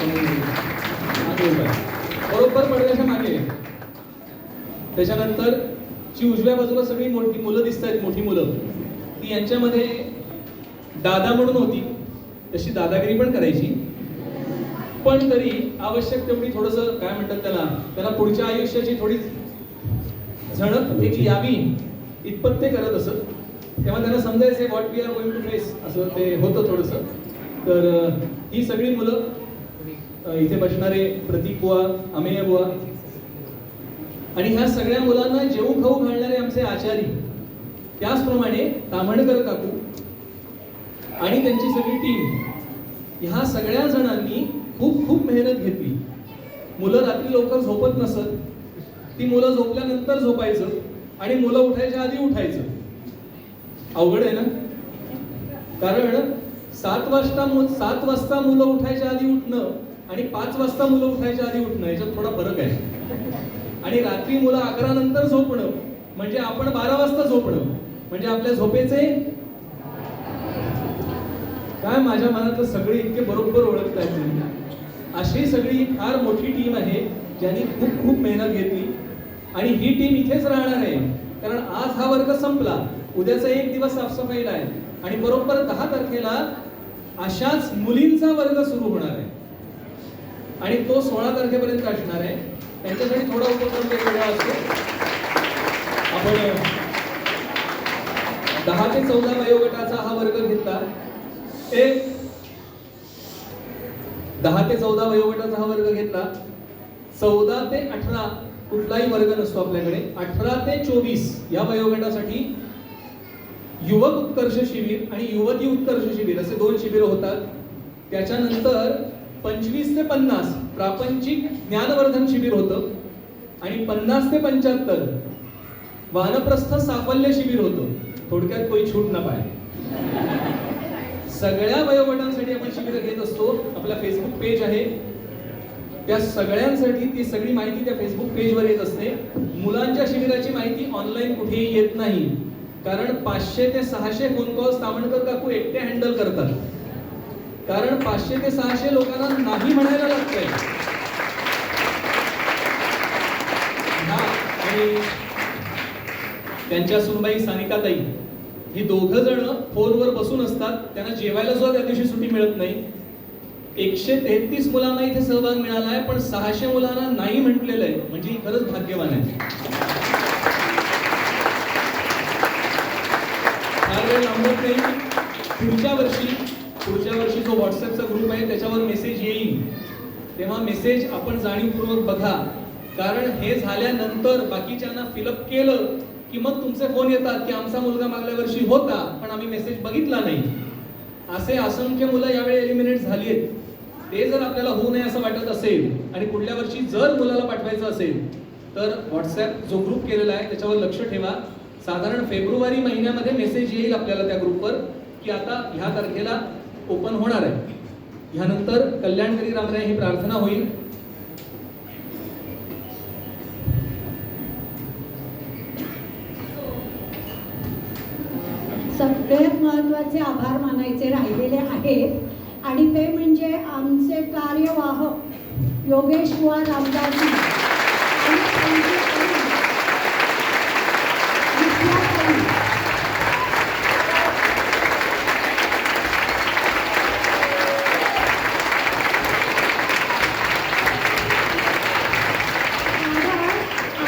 मागे उभा आहे. बरोबर पडद्याच्या मागे. त्याच्यानंतर जी उजव्या बाजूला सगळी मोठी मुलं दिसत आहेत, मोठी मुलं, ती यांच्यामध्ये दादा म्हणून होती, तशी दादागिरी पण करायची, पण तरी आवश्यक तेवढी थोडंसं काय म्हणतात त्याला पुढच्या आयुष्याची थोडी झणक एक यावी इतपत ते करत असत. तेव्हा त्यांना समजायचे what we are going to face, असं ते होतं थोडंसं. तर ही सगळी मुलं, इथे बसणारे प्रतीक बुवा, अमेय बुवा, आणि ह्या सगळ्या मुलांना जेवू खाऊ घालणारे आमचे आचारी, त्याचप्रमाणे ताम्हणकर काकू आणि त्यांची सगळी टीम, ह्या सगळ्या जणांनी खूप खूप मेहनत घेतली. मुलं रात्री लवकर झोपत नसत, ती मुलं झोपल्यानंतर झोपायचं आणि मुलं उठायच्या आधी उठायचं. अवघड आहे ना? कारण 7 वाजता मुलं उठायच्या आधी उठणं आणि 5 वाजता मुलं उठायच्या आधी उठणं याच्यात थोडा फरक आहे. आणि रात्री मुलं 11 नंतर झोपणं म्हणजे आपण 12 वाजता झोपणं म्हणजे आपल्या झोपेचे काय, माझ्या मनात सगळे इतके बरोबर ओळखतायत. अशी सगळी फार मोठी टीम आहे ज्यांनी खूप खूप मेहनत घेतली. आणि ही टीम इथेच राहणार आहे, कारण आज हा वर्ग संपला, उद्याचा एक दिवस साफसफाईला आहे आणि बरोबर 10 तारखेला अशाच मुलींचा वर्ग सुरू होणार आहे आणि तो 16 तारखेपर्यंत असणार आहे. त्यांच्यासाठी थोडा उपक्रम वेगळा असतो. आपण 10 ते 14 वयोगटाचा हा वर्ग घेतला. 10 ते 14 वयोगटाचा हा वर्ग घेतला. 14 ते 18 कुठलाही वर्ग नसतो आपल्याकडे. 18 ते 24 या वयोगटासाठी युवक उत्कर्ष शिबिर आणि युवती उत्कर्ष शिबिर असे 2 शिबिर होतात. त्याच्यानंतर 25 ते 50 प्रापंचिक ज्ञानवर्धन शिबिर होतं आणि 50 ते 75 वानप्रस्थ साफल्य शिबिर होतं. थोडक्यात कोई छूट ना पाय. सगळ्या वयोगटांसाठी आपण शिबिर घेत असतो. आपला फेसबुक पेज आहे, त्या सगळ्यांसाठी ती सगळी माहिती त्या फेसबुक पेजवर येत असते. मुलांच्या शिबिराची माहिती ऑनलाईन कुठेही येत नाही, कारण 500 ते 600 फोन कॉल्स ताम्हणकर काकू एकटे हँडल करतात. कारण 500 ते 600 लोकांना नाही म्हणायला लागतंय. आणि त्यांच्या सुनबाई सानिकाताई, ही दोघं जण फोनवर बसून असतात. त्यांना जेवायला सुद्धा त्या दिवशी सुट्टी मिळत नाही. 133 मुलांना इथे सहभाग मिळाला आहे, पण 600 मुलांना नाही म्हटलेलं आहे, म्हणजे ही खरंच भाग्यवान आहे. फार वेळ लांबत नाही. पुढच्या वर्षी जो व्हॉट्सअपचा ग्रुप आहे त्याच्यावर मेसेज येईल, तेव्हा मेसेज आपण जाणीवपूर्वक बघा. कारण हे झाल्यानंतर बाकीच्यांना फिलअप केलं की मग तुमचे फोन येतात की आमचा मुलगा मागल्या वर्षी होता पण आम्ही मेसेज बघितला नाही. असे असंख्य मुलं यावेळी एलिमिनेट झाली आहेत. ते जर आपल्याला होऊ नये असं वाटत असेल आणि पुढल्या वर्षी जर मुलाला पाठवायचं असेल तर व्हॉट्सअप जो ग्रुप केलेला आहे त्याच्यावर लक्ष ठेवा. साधारण फेब्रुवारी महिन्यामध्ये मेसेज येईल आपल्याला त्या ग्रुपवर की आता ह्या तारखेला ओपन होणार आहे. ह्यानंतर कल्याणकरी रामराय ही प्रार्थना होईल. सगळ्यात महत्त्वाचे आभार मानायचे राहिलेले आहेत आणि ते म्हणजे आमचे कार्यवाह योगेश बुवा रामदासी आणि त्यांची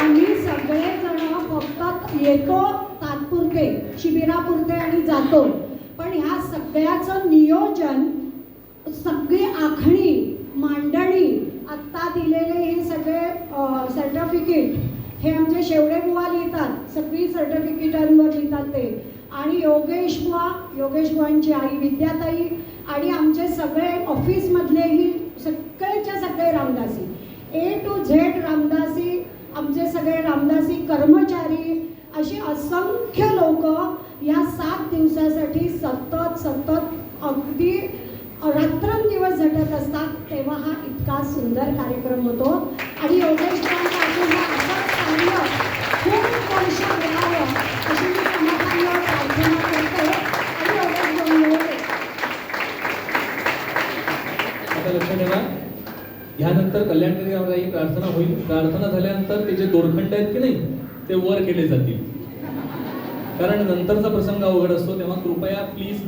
आम्ही सगळेजण फक्त येतो तात्पुरते शिबिरापुरते आणि जातो, पण ह्या सगळ्याचं नियोजन, सगळी आखणी, मांडणी, आत्ता दिलेले हे सगळे सर्टिफिकेट हे आमचे शेवडे बुवा लिहितात. सगळी सर्टिफिकेटांवर लिहितात ते. आणि योगेश बुवांची आई विद्याताई आणि आमचे सगळे ऑफिसमधलेही सगळेच्या सगळे Ramdasi, A to Z Ramdasi, आमचे सगळे रामदासी कर्मचारी, अशी असंख्य लोक या 7 दिवसासाठी सतत अगदी रात्रंदिवस झटत असतात. तेव्हा हा इतका सुंदर कार्यक्रम होतो. आणि योगेश बुवांपासून असंच कार्य खूप वर्ष मिळावं अशी मी समाधानावर प्रार्थना करते. आणि योगेश बुवांमुळे आता लक्ष ठेवा, ह्यानंतर कल्याणकारी राही प्रार्थना होईल. प्रार्थना झाल्यानंतर ते जे दोरखंड आहेत की नाही ते वर केले जातील, कारण नंतरचा प्रसंग अवघड असतो. तेव्हा कृपया प्लीज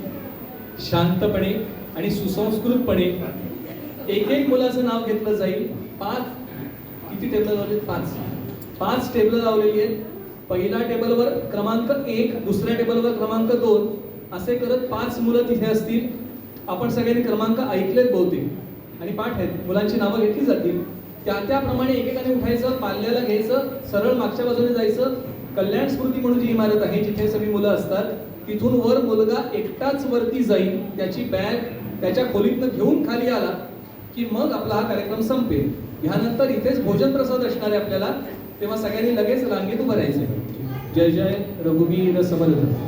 शांतपणे आणि सुसंस्कृतपणे एक एक मुलाचं नाव घेतलं जाईल. 5 किती टेबल लावले? 5 टेबल लावलेली आहेत. पहिल्या टेबलवर क्रमांक 1, दुसऱ्या टेबलवर क्रमांक 2 असे करत 5 मुलं तिथे असतील. आपण सगळ्यांनी क्रमांक ऐकलेत बहुतेक आणि पाठ आहेत. मुलांची नावं घेतली जातील. त्याप्रमाणे एकेकाने उठायचं, पाल्याला घ्यायचं, सरळ मागच्या बाजूने जायचं. कल्याण स्मृती म्हणून जी इमारत आहे जिथे सगळी मुलं असतात तिथून वर मुलगा एकटाच वरती जाईल. त्याची बॅग त्याच्या खोलीतनं घेऊन खाली आला की मग आपला हा कार्यक्रम संपेल. ह्यानंतर इथेच भोजन प्रसाद असणार आहे आपल्याला, तेव्हा सगळ्यांनी लगेच रांगेत उभं राहायचं. जय जय रघुवीर समर्थ.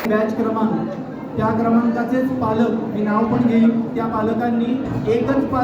बॅच क्रमांक, त्या क्रमांकाचेच पालक, मी नाव पण घेईन, त्या पालकांनी एकच पालक